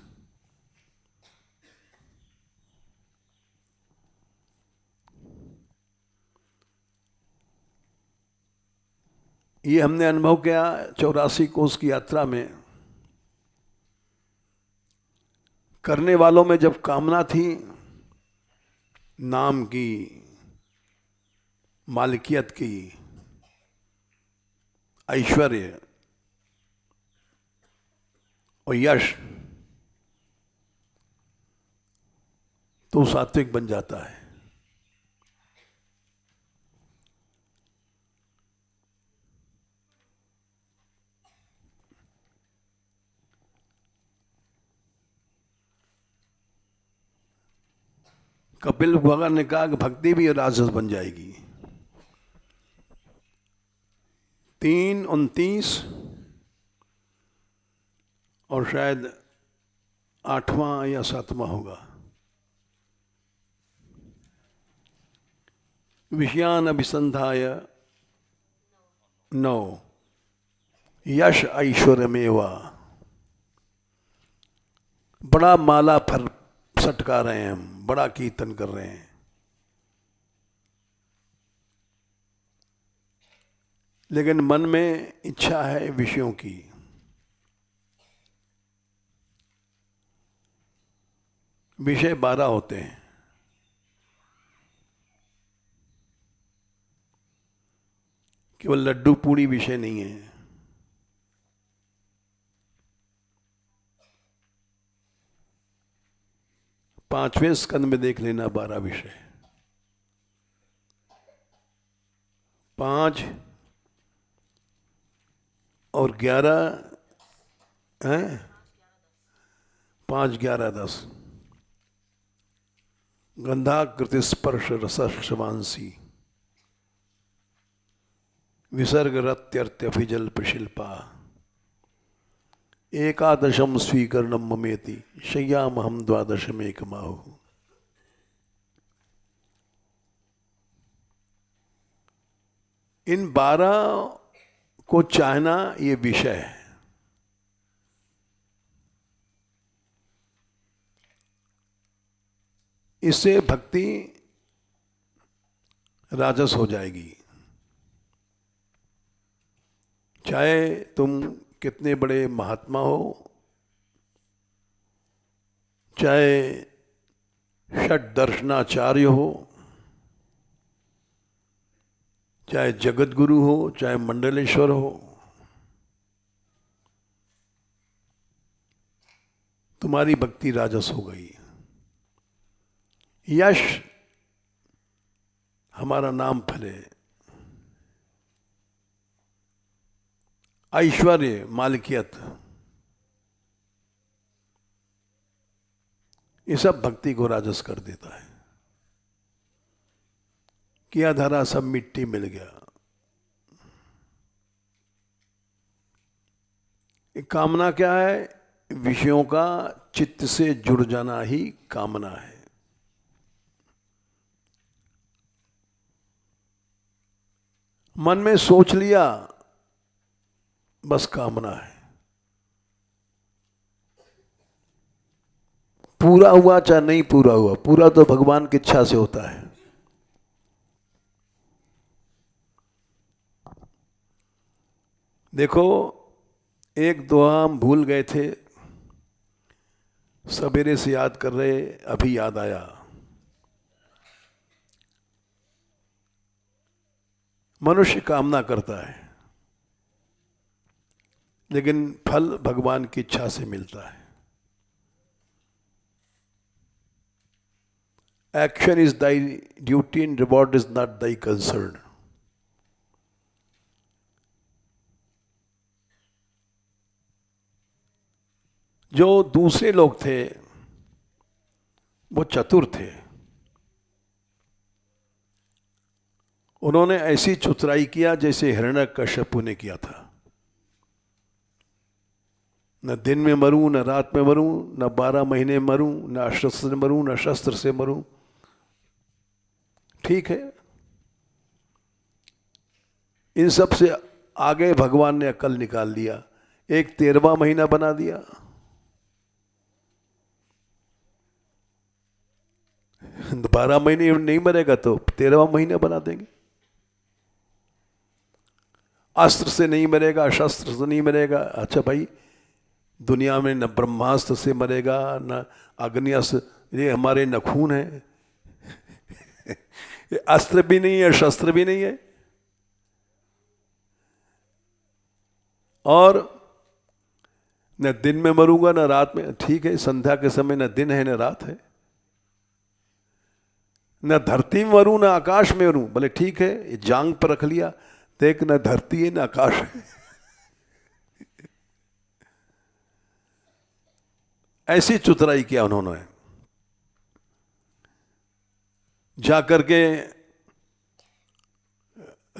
ये हमने अनुभव किया 84 कोस की यात्रा में। करने वालों में जब कामना थी नाम की, मालिकियत की, ऐश्वर्य और यश, तो सात्विक बन जाता है। कपिल भगवान ने कहा कि भक्ति भी राजस बन जाएगी। 3:29 और शायद 8वां या 7वां होगा। विषयान अभिसंधाय 9 यश ऐश्वर्यमेवा बड़ा माला फर सटका रहे हैं हम, बड़ा कीर्तन कर रहे हैं, लेकिन मन में इच्छा है विषयों की। विषय 12 होते हैं। केवल लड्डू पूड़ी विषय नहीं है। पांचवें स्कंद में देख लेना 12 विषय। 5 और 11 हैं, 5, 11, 10। गंधाकृति स्पर्श रसश्रवांसी विसर्ग रत्यर्थ्यभिजल प्रशिल्पा एकादशम स्वीकरणम ममेति शय्यामहम द्वादशमेकमाहु। इन 12 को चाहना ये विषय है। इससे भक्ति राजस हो जाएगी। चाहे तुम कितने बड़े महात्मा हो, चाहे षट दर्शनाचार्य हो, चाहे जगत गुरु हो, चाहे मंडलेश्वर हो, तुम्हारी भक्ति राजस हो गई। यश हमारा नाम फले, ऐश्वर्य, मालिकियत, ये सब भक्ति को राजस कर देता है। किया धरा सब मिट्टी मिल गया। कामना क्या है? विषयों का चित्त से जुड़ जाना ही कामना है। मन में सोच लिया, बस कामना है। पूरा हुआ चाहे नहीं पूरा हुआ, पूरा तो भगवान की इच्छा से होता है। देखो, एक दुआ हम भूल गए थे, सवेरे से याद कर रहे, अभी याद आया। मनुष्य कामना करता है, लेकिन फल भगवान की इच्छा से मिलता है। Action is thy duty and reward is not thy concern. जो दूसरे लोग थे वो चतुर थे। उन्होंने ऐसी चतुराई किया जैसे हिरण्यकश्यप ने किया था। न दिन में मरूं, न रात में मरूं, न 12 महीने मरूं, न अस्त्र से मरूं, न शस्त्र से मरूं। ठीक है, इन सब से आगे भगवान ने अकल निकाल दिया। एक 13वां महीना बना दिया। 12 महीने नहीं मरेगा तो 13वां महीना बना देंगे। अस्त्र से नहीं मरेगा, शस्त्र से नहीं मरेगा। अच्छा भाई, दुनिया में न ब्रह्मास्त्र से मरेगा, न अग्निअस्त्र। ये हमारे नखून है। ये अस्त्र भी नहीं है, शस्त्र भी नहीं है। और न दिन में मरूंगा न रात में। ठीक है, संध्या के समय न दिन है न रात है। न धरती में मरूं न आकाश में मरूं। बोले ठीक है, ये जांग पर रख लिया, देख न धरती है न आकाश है। ऐसी चतुराई किया उन्होंने। जाकर के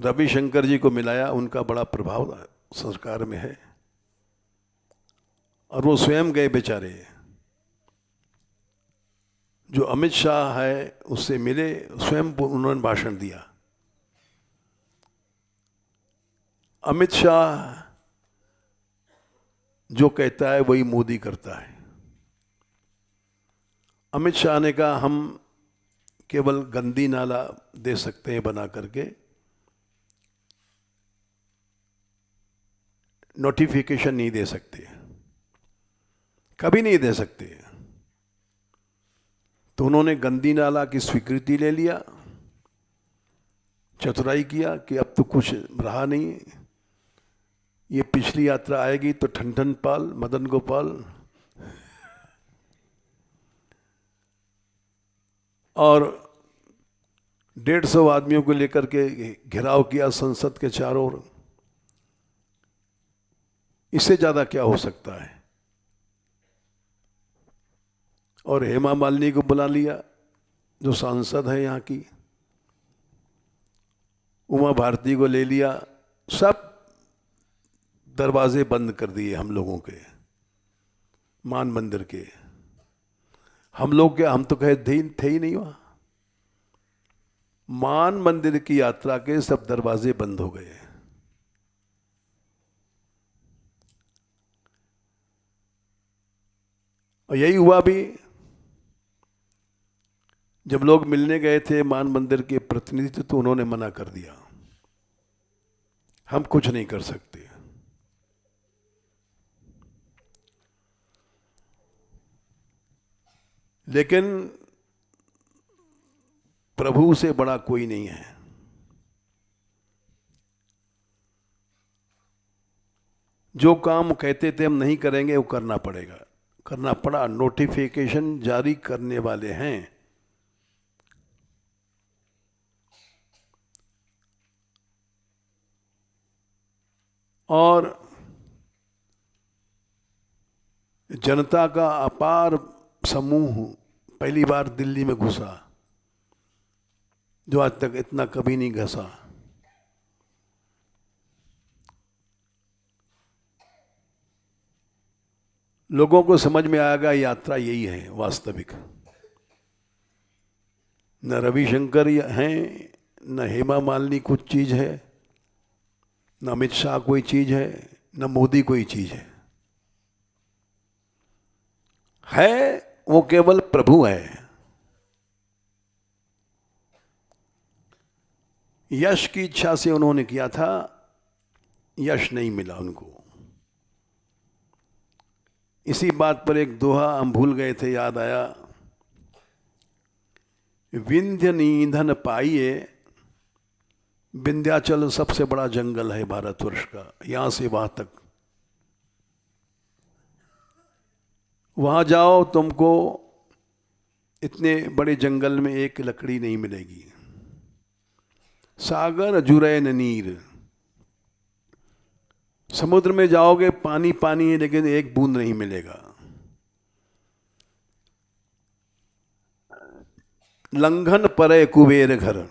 रविशंकर जी को मिलाया, उनका बड़ा प्रभाव सरकार में है। और वो स्वयं गए बेचारे। जो अमित शाह है उससे मिले, स्वयं उन्होंने भाषण दिया। अमित शाह जो कहता है वही मोदी करता है। अमित शाह ने कहा हम केवल गंदी नाला दे सकते हैं बना करके, नोटिफिकेशन नहीं दे सकते, कभी नहीं दे सकते। तो उन्होंने गंदी नाला की स्वीकृति ले लिया, चतुराई किया कि अब तो कुछ रहा नहीं, ये पिछली यात्रा आएगी तो ठन पाल, मदन गोपाल और 150 आदमियों को लेकर के घेराव किया संसद के चारों ओर। इससे ज्यादा क्या हो सकता है। और हेमा मालिनी को बुला लिया जो सांसद है यहाँ की, उमा भारती को ले लिया, सब दरवाजे बंद कर दिए हम लोगों के, मान मंदिर के। हम लोग क्या, हम तो कहे थे ही नहीं वहां। मान मंदिर की यात्रा के सब दरवाजे बंद हो गए। और यही हुआ भी जब लोग मिलने गए थे मान मंदिर के प्रतिनिधि, तो उन्होंने मना कर दिया, हम कुछ नहीं कर सकते। लेकिन प्रभु से बड़ा कोई नहीं है। जो काम कहते थे हम नहीं करेंगे वो करना पड़ेगा, करना पड़ा। नोटिफिकेशन जारी करने वाले हैं। और जनता का अपार समूह पहली बार दिल्ली में घुसा, जो आज तक इतना कभी नहीं घुसा। लोगों को समझ में आएगा यात्रा यही है वास्तविक। न रविशंकर हैं, न हेमा मालिनी कुछ चीज है, न अमित शाह कोई चीज है, न मोदी कोई चीज है वो केवल प्रभु है। यश की इच्छा से उन्होंने किया था, यश नहीं मिला उनको। इसी बात पर एक दोहा हम भूल गए थे, याद आया। विंध्य निधन पाइए, विंध्याचल सबसे बड़ा जंगल है भारतवर्ष का, यहां से वहां तक। वहां जाओ तुमको इतने बड़े जंगल में एक लकड़ी नहीं मिलेगी। सागर जुरैन नीर, समुद्र में जाओगे पानी पानी है लेकिन एक बूंद नहीं मिलेगा। लंघन परे कुबेर घर,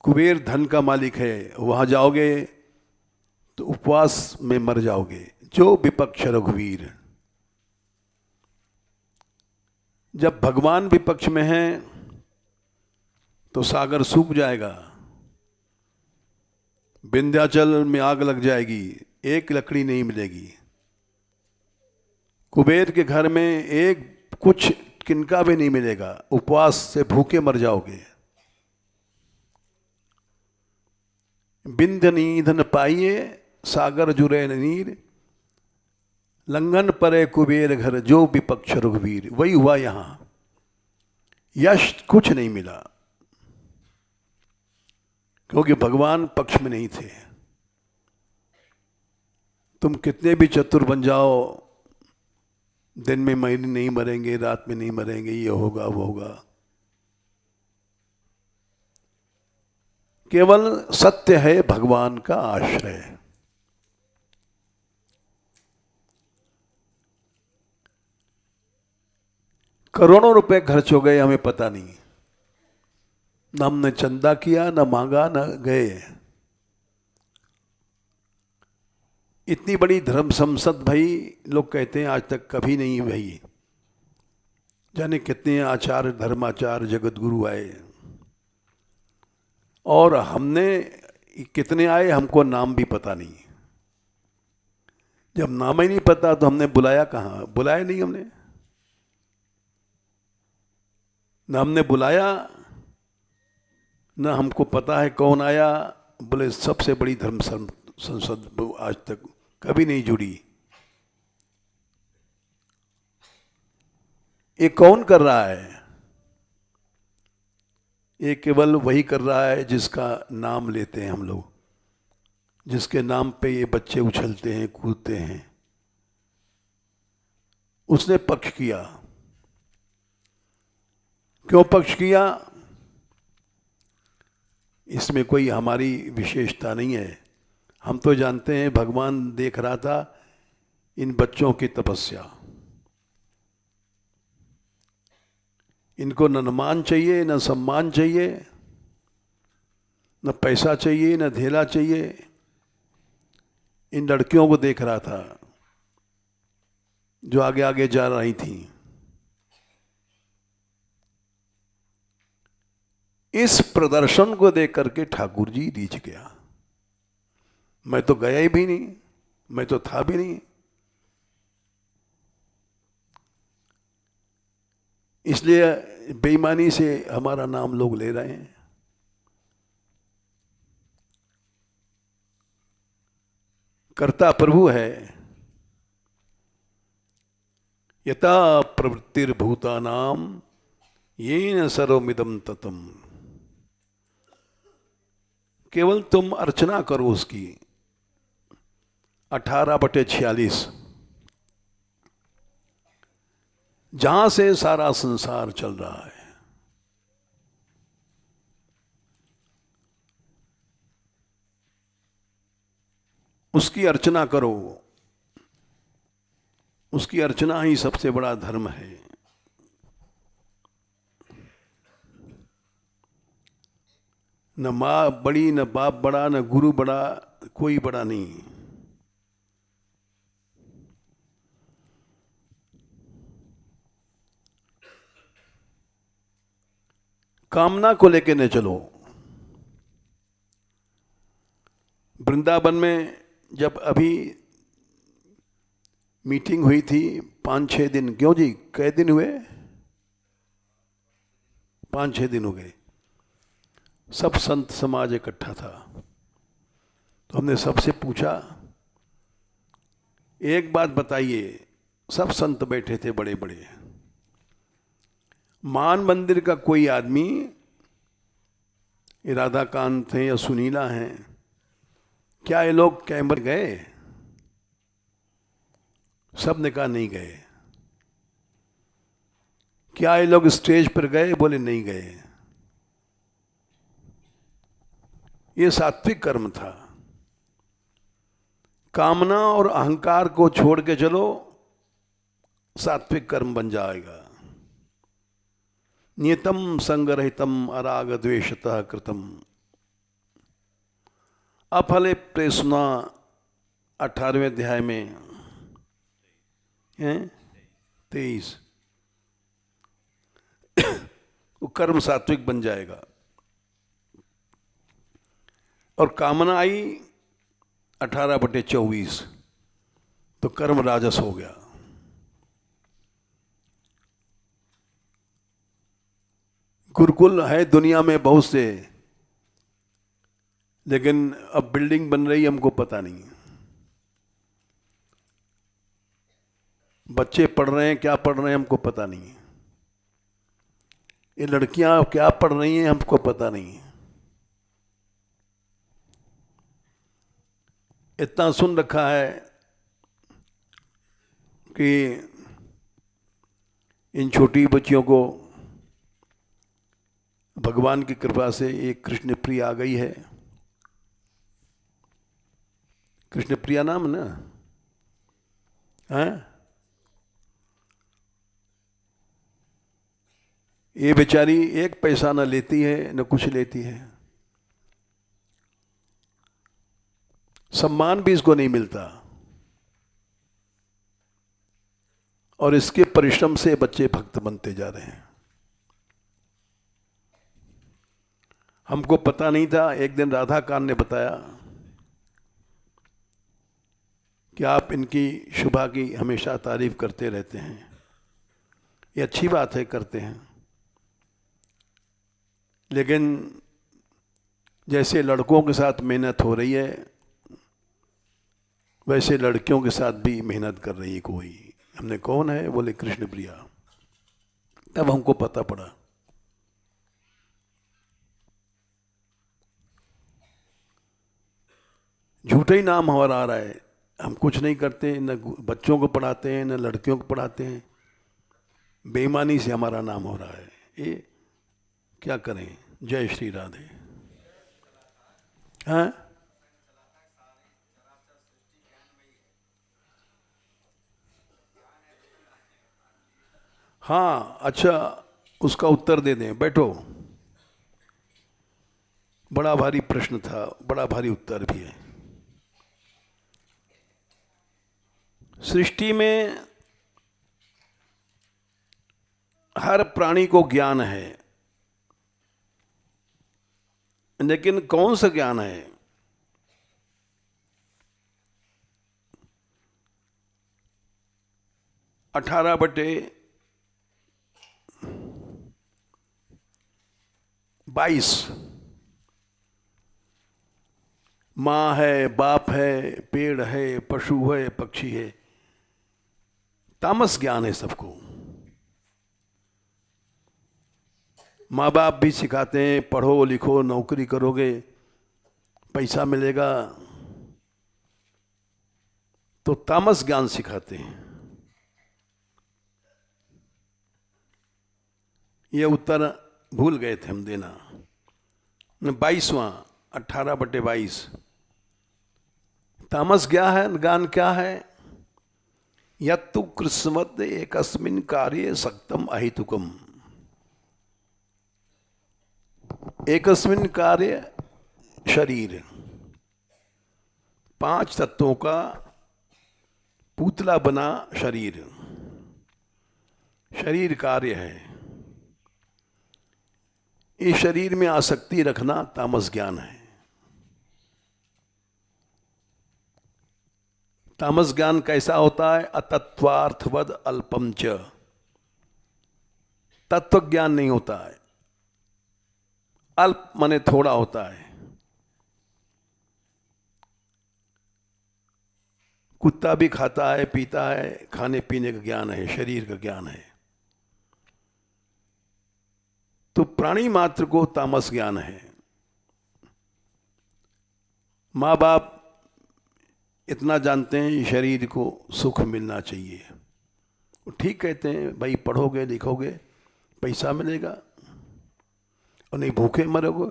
कुबेर धन का मालिक है, वहां जाओगे तो उपवास में मर जाओगे। जो विपक्ष रघुवीर, जब भगवान विपक्ष में है तो सागर सूख जाएगा, विंध्याचल में आग लग जाएगी, एक लकड़ी नहीं मिलेगी। कुबेर के घर में एक कुछ किनका भी नहीं मिलेगा, उपवास से भूखे मर जाओगे। विंध्य निधन पाइए, सागर जुरैन नीर, लंघन परे कुबेर घर, जो विपक्ष रघुवीर। वही हुआ यहां, यश कुछ नहीं मिला क्योंकि भगवान पक्ष में नहीं थे। तुम कितने भी चतुर बन जाओ, दिन में महीने नहीं मरेंगे, रात में नहीं मरेंगे, ये होगा वो होगा। केवल सत्य है भगवान का आश्रय। करोड़ों रुपए खर्च हो गए, हमें पता नहीं, न हमने चंदा किया, न मांगा, न गए। इतनी बड़ी धर्म संसद भाई, लोग कहते हैं आज तक कभी नहीं भई। जाने कितने आचार्य, धर्माचार्य, जगत गुरु आए, और हमने कितने आए हमको नाम भी पता नहीं। जब नाम ही नहीं पता तो हमने बुलाया कहाँ? बुलाया नहीं हमने। न हमने बुलाया, न हमको पता है कौन आया। बोले सबसे बड़ी धर्म संसद आज तक कभी नहीं जुड़ी। ये कौन कर रहा है? ये केवल वही कर रहा है जिसका नाम लेते हैं हम लोग, जिसके नाम पे ये बच्चे उछलते हैं, कूदते हैं। उसने पक्ष किया। क्यों पक्ष किया? इसमें कोई हमारी विशेषता नहीं है। हम तो जानते हैं भगवान देख रहा था इन बच्चों की तपस्या। इनको न मान चाहिए, न सम्मान चाहिए, न पैसा चाहिए, न धेला चाहिए। इन लड़कियों को देख रहा था जो आगे आगे जा रही थी। इस प्रदर्शन को देख करके ठाकुर जी रीझ गया। मैं तो गया ही भी नहीं, मैं तो था भी नहीं। इसलिए बेईमानी से हमारा नाम लोग ले रहे हैं। कर्ता प्रभु है। यथा प्रवृत्तिर्भूतानां येन सर्वमिदं ततम्। केवल तुम अर्चना करो उसकी। 18/46, जहां से सारा संसार चल रहा है। उसकी अर्चना करो। उसकी अर्चना ही सबसे बड़ा धर्म है। न माँ बड़ी, न बाप बड़ा, न गुरु बड़ा, कोई बड़ा नहीं। कामना को लेके न चलो। वृंदावन में जब अभी मीटिंग हुई थी 5-6 दिन, क्यों जी कै दिन हुए? 5-6 दिन हो गए। सब संत समाज इकट्ठा था। तो हमने सबसे पूछा, एक बात बताइए। सब संत बैठे थे बड़े बड़े। मान मंदिर का कोई आदमी, राधाकांत हैं या सुनीला हैं, क्या ये लोग कैंबर गए? सब ने कहा नहीं गए। क्या ये लोग स्टेज पर गए? बोले नहीं गए। ये सात्विक कर्म था। कामना और अहंकार को छोड़ के चलो, सात्विक कर्म बन जाएगा। नियतम संगरहितम अराग द्वेषतः कृतम अफले प्रेसुना 18वें अध्याय में है 23। वो कर्म सात्विक बन जाएगा। और कामना आई 18/24, तो कर्म राजस हो गया। गुरुकुल है दुनिया में बहुत से, लेकिन अब बिल्डिंग बन रही हमको पता नहीं। बच्चे पढ़ रहे हैं, क्या पढ़ रहे हैं हमको पता नहीं। ये लड़कियां क्या पढ़ रही हैं हमको पता नहीं। इतना सुन रखा है कि इन छोटी बच्चियों को भगवान की कृपा से एक कृष्ण प्रिया आ गई है। कृष्ण प्रिया नाम ना है। ये बेचारी एक पैसा न लेती है न कुछ लेती है। सम्मान भी इसको नहीं मिलता। और इसके परिश्रम से बच्चे भक्त बनते जा रहे हैं। हमको पता नहीं था। एक दिन राधा कान ने बताया कि आप इनकी शुभा की हमेशा तारीफ करते रहते हैं। ये अच्छी बात है, करते हैं। लेकिन जैसे लड़कों के साथ मेहनत हो रही है वैसे लड़कियों के साथ भी मेहनत कर रही है कोई। हमने कौन है? बोले कृष्ण प्रिया। तब हमको पता पड़ा। झूठा ही नाम हमारा आ रहा है। हम कुछ नहीं करते, न बच्चों को पढ़ाते हैं न लड़कियों को पढ़ाते हैं। बेईमानी से हमारा नाम हो रहा है। ये क्या करें? जय श्री राधे। हाँ हाँ, अच्छा उसका उत्तर दे दें। बैठो। बड़ा भारी प्रश्न था, बड़ा भारी उत्तर भी है। सृष्टि में हर प्राणी को ज्ञान है, लेकिन कौन सा ज्ञान है? अठारह बटे 22 माँ है, बाप है, पेड़ है, पशु है, पक्षी है। तामस ज्ञान है सबको। माँ बाप भी सिखाते हैं पढ़ो लिखो, नौकरी करोगे पैसा मिलेगा, तो तामस ज्ञान सिखाते हैं। ये उत्तर भूल गए थे हम देना। 22वां 18 बटे 22 तामस ज्ञान क्या है? यत्तु कृष्णवत् एकस्मिन् कार्ये सक्तम अहितुकम। एकस्मिन् कार्य शरीर, 5 तत्वों का पुतला बना शरीर। शरीर कार्य है। इस शरीर में आसक्ति रखना तामस ज्ञान है। तामस ज्ञान कैसा होता है? अतत्वार्थवद अल्पम च। तत्व ज्ञान नहीं होता है। अल्प माने थोड़ा होता है। कुत्ता भी खाता है पीता है, खाने पीने का ज्ञान है, शरीर का ज्ञान है। तो प्राणी मात्र को तामस ज्ञान है। माँ बाप इतना जानते हैं शरीर को सुख मिलना चाहिए, वो ठीक कहते हैं भाई पढ़ोगे लिखोगे पैसा मिलेगा और नहीं भूखे मरोगे।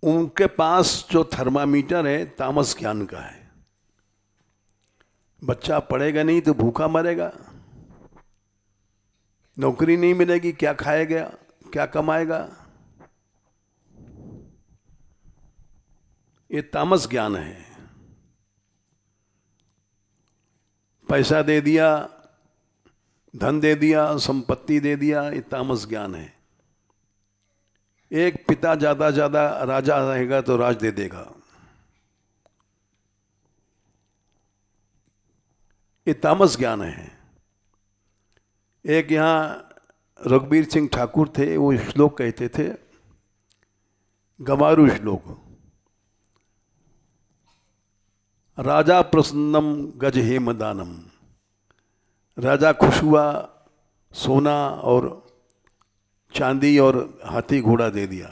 उनके पास जो थर्मामीटर है तामस ज्ञान का है। बच्चा पढ़ेगा नहीं तो भूखा मरेगा, नौकरी नहीं मिलेगी, क्या खाएगा क्या कमाएगा? ये तामस ज्ञान है। पैसा दे दिया, धन दे दिया, संपत्ति दे दिया, ये तामस ज्ञान है। एक पिता ज्यादा ज्यादा राजा रहेगा तो राज दे देगा, ये तामस ज्ञान है। एक यहाँ रघुबीर सिंह ठाकुर थे, वो श्लोक कहते थे, गमारू श्लोक। राजा प्रसन्नम गज हेमदानम। राजा खुश हुआ, सोना और चांदी और हाथी घोड़ा दे दिया।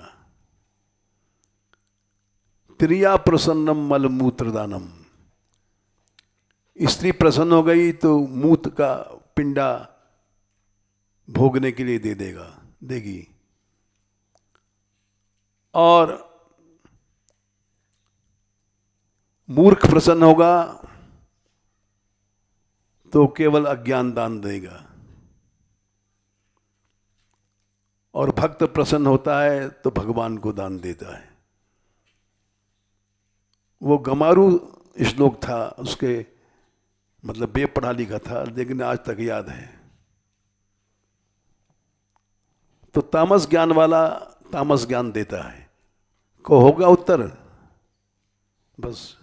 त्रिया प्रसन्नम मलमूत्र दानम। स्त्री प्रसन्न हो गई तो मूत का पिंडा भोगने के लिए दे देगी। और मूर्ख प्रसन्न होगा तो केवल अज्ञान दान देगा। और भक्त प्रसन्न होता है तो भगवान को दान देता है। वो गमारू श्लोक था, उसके मतलब बेपढ़ा लिखा था, लेकिन आज तक याद है। तो तामस ज्ञान वाला तामस ज्ञान देता है। को होगा उत्तर? बस